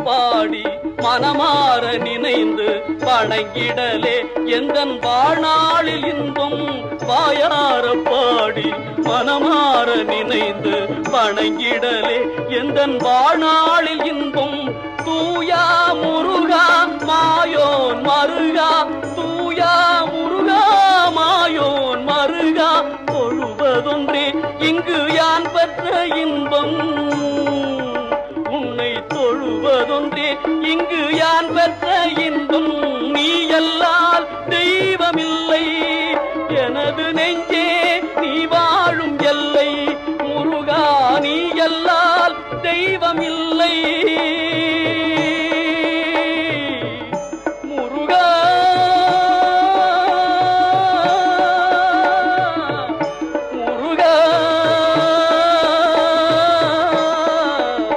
பாடி மனமாற நினைந்து வணங்கிடலே எந்தன் வாழ்நாளில் இன்பம் வாயார பாடி மனமாற நினைந்து வணங்கிடலே எந்தன் வாழ்நாளில் இன்பம் தூயா முருகா மாயோன் மருகா தூயா முருகா மாயோன் மருகா தொழுவதொன்றே இங்கு யான் பெற்ற இன்பம் உன்னை தொழுவதொன்றே இங்கு யான் பெற்ற இன்பம்